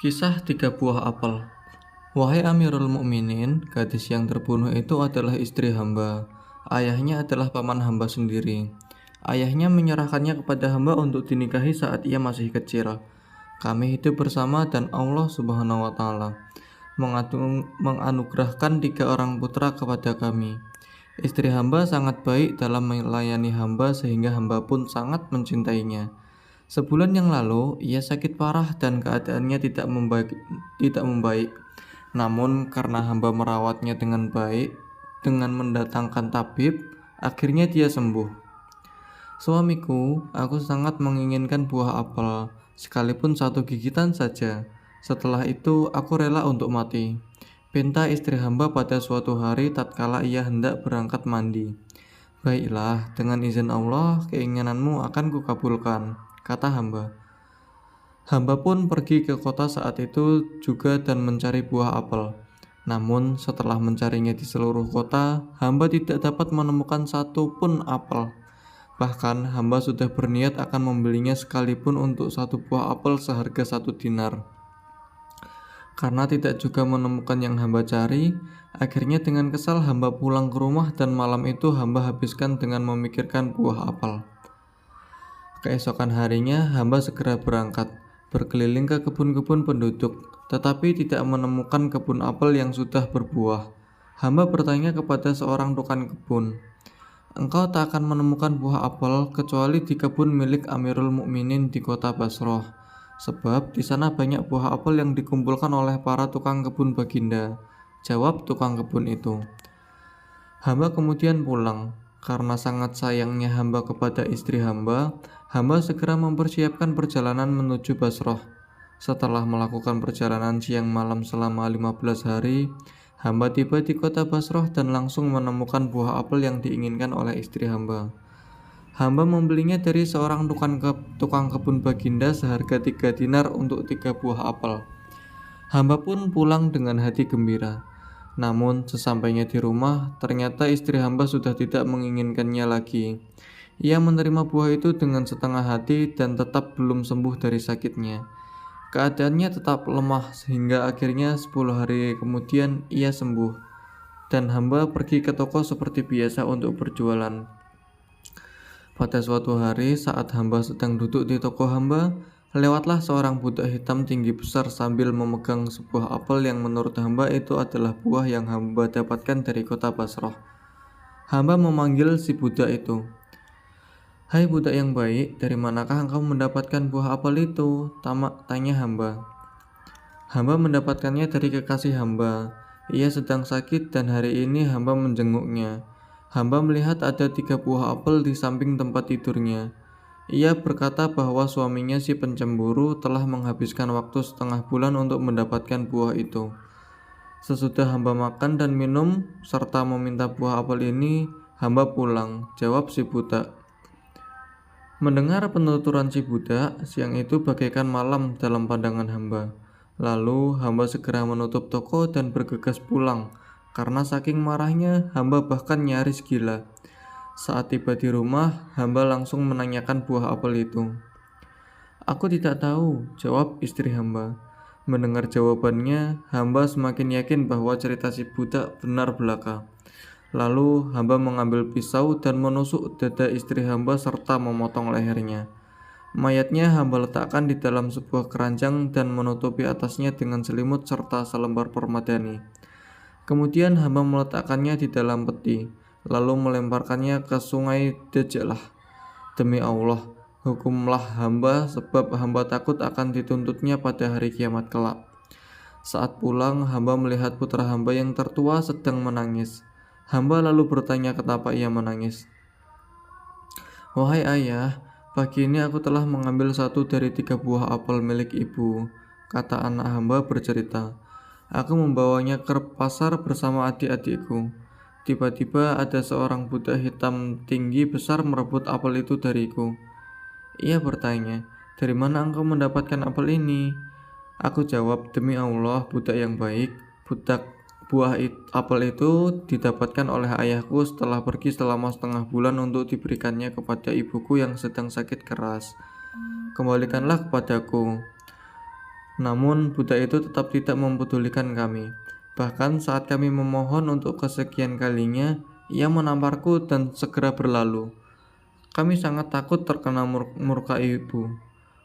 Kisah tiga buah apel. Wahai Amirul Mukminin, gadis yang terbunuh itu adalah istri hamba. Ayahnya adalah paman hamba sendiri. Ayahnya menyerahkannya kepada hamba untuk dinikahi saat ia masih kecil. Kami hidup bersama dan Allah Subhanahu wa taala menganugerahkan tiga orang putra kepada kami. Istri hamba sangat baik dalam melayani hamba sehingga hamba pun sangat mencintainya. Sebulan yang lalu, ia sakit parah dan keadaannya tidak membaik. Namun, karena hamba merawatnya dengan baik, dengan mendatangkan tabib, akhirnya dia sembuh. Suamiku, aku sangat menginginkan buah apel, sekalipun satu gigitan saja. Setelah itu, aku rela untuk mati. Pinta istri hamba pada suatu hari tatkala ia hendak berangkat mandi. Baiklah, dengan izin Allah, keinginanmu akan kukabulkan, kata hamba. Hamba pun pergi ke kota saat itu juga dan mencari buah apel. Namun, setelah mencarinya di seluruh kota, hamba tidak dapat menemukan satu pun apel. Bahkan, hamba sudah berniat akan membelinya sekalipun untuk satu buah apel seharga 1 dinar. Karena tidak juga menemukan yang hamba cari, akhirnya dengan kesal hamba pulang ke rumah dan malam itu hamba habiskan dengan memikirkan buah apel. Keesokan harinya hamba segera berangkat, berkeliling ke kebun-kebun penduduk, tetapi tidak menemukan kebun apel yang sudah berbuah. Hamba bertanya kepada seorang tukang kebun, "Engkau tak akan menemukan buah apel kecuali di kebun milik Amirul Mukminin di kota Basroh, sebab di sana banyak buah apel yang dikumpulkan oleh para tukang kebun baginda," jawab tukang kebun itu. Hamba kemudian pulang. Karena sangat sayangnya hamba kepada istri hamba, hamba segera mempersiapkan perjalanan menuju Basroh. Setelah melakukan perjalanan siang malam selama 15 hari, hamba tiba di kota Basroh dan langsung menemukan buah apel yang diinginkan oleh istri hamba. Hamba membelinya dari seorang tukang kebun baginda seharga 3 dinar untuk 3 buah apel. Hamba pun pulang dengan hati gembira. Namun, sesampainya di rumah, ternyata istri hamba sudah tidak menginginkannya lagi. Ia menerima buah itu dengan setengah hati dan tetap belum sembuh dari sakitnya. Keadaannya tetap lemah sehingga akhirnya 10 hari kemudian ia sembuh. Dan hamba pergi ke toko seperti biasa untuk berjualan. Pada suatu hari saat hamba sedang duduk di toko hamba, lewatlah seorang budak hitam tinggi besar sambil memegang sebuah apel yang menurut hamba itu adalah buah yang hamba dapatkan dari kota Basroh. Hamba memanggil si budak itu. "Hai budak yang baik, dari manakah engkau mendapatkan buah apel itu?" tanya hamba. Hamba mendapatkannya dari kekasih hamba. Ia sedang sakit dan hari ini hamba menjenguknya. Hamba melihat ada 3 buah apel di samping tempat tidurnya. Ia berkata bahwa suaminya si pencemburu telah menghabiskan waktu setengah bulan untuk mendapatkan buah itu. Sesudah hamba makan dan minum serta meminta buah apel ini, hamba pulang, jawab si budak. Mendengar penuturan si budak, siang itu bagaikan malam dalam pandangan hamba. Lalu hamba segera menutup toko dan bergegas pulang. Karena saking marahnya, hamba bahkan nyaris gila. Saat tiba di rumah, hamba langsung menanyakan buah apel itu. "Aku tidak tahu," jawab istri hamba. Mendengar jawabannya, hamba semakin yakin bahwa cerita si budak benar belaka. Lalu hamba mengambil pisau dan menusuk dada istri hamba serta memotong lehernya. Mayatnya hamba letakkan di dalam sebuah keranjang dan menutupi atasnya dengan selimut serta selembar permadani. Kemudian hamba meletakkannya di dalam peti, lalu melemparkannya ke sungai Dajalah. Demi Allah, hukumlah hamba sebab hamba takut akan dituntutnya pada hari kiamat kelak. Saat pulang, hamba melihat putra hamba yang tertua sedang menangis. Hamba lalu bertanya kenapa ia menangis. "Wahai ayah, pagi ini aku telah mengambil 1 dari 3 buah apel milik ibu," kata anak hamba bercerita. "Aku membawanya ke pasar bersama adik-adikku. Tiba-tiba ada seorang budak hitam tinggi besar merebut apel itu dariku. Ia bertanya, 'Dari mana engkau mendapatkan apel ini?' Aku jawab, 'Demi Allah, budak yang baik, apel itu didapatkan oleh ayahku setelah pergi selama setengah bulan untuk diberikannya kepada ibuku yang sedang sakit keras. Kembalikanlah kepadaku.' Namun budak itu tetap tidak mempedulikan kami. Bahkan saat kami memohon untuk kesekian kalinya, ia menamparku dan segera berlalu. Kami sangat takut terkena murka ibu.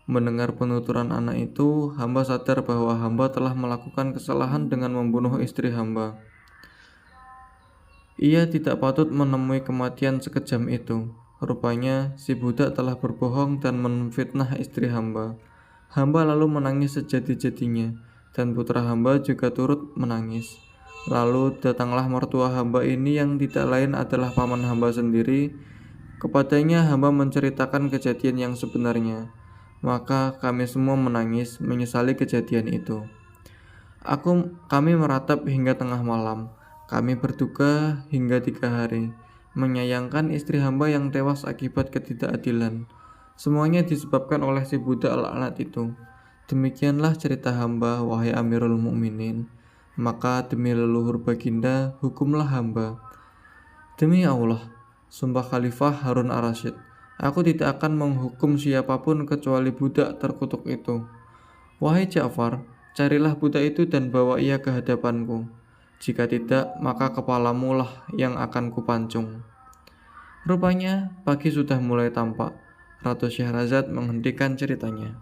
Mendengar penuturan anak itu, hamba sadar bahwa hamba telah melakukan kesalahan dengan membunuh istri hamba. Ia tidak patut menemui kematian sekejam itu. Rupanya si budak telah berbohong dan menfitnah istri hamba. Hamba lalu menangis sejadi-jadinya, dan putra hamba juga turut menangis. Lalu datanglah mertua hamba ini yang tidak lain adalah paman hamba sendiri. Kepadanya hamba menceritakan kejadian yang sebenarnya. Maka kami semua menangis menyesali kejadian itu. Kami meratap hingga tengah malam. Kami berduka hingga 3 hari, menyayangkan istri hamba yang tewas akibat ketidakadilan. Semuanya disebabkan oleh si budak laknat itu. Demikianlah cerita hamba, wahai Amirul Mukminin. Maka demi leluhur baginda, hukumlah hamba. Demi Allah, sumpah Khalifah Harun ar-Rasyid, aku tidak akan menghukum siapapun kecuali budak terkutuk itu. Wahai Ja'far, carilah budak itu dan bawa ia ke hadapanku. Jika tidak, maka kepalamu lah yang akan kupancung. Rupanya, pagi sudah mulai tampak. Ratu Syahrazad menghentikan ceritanya.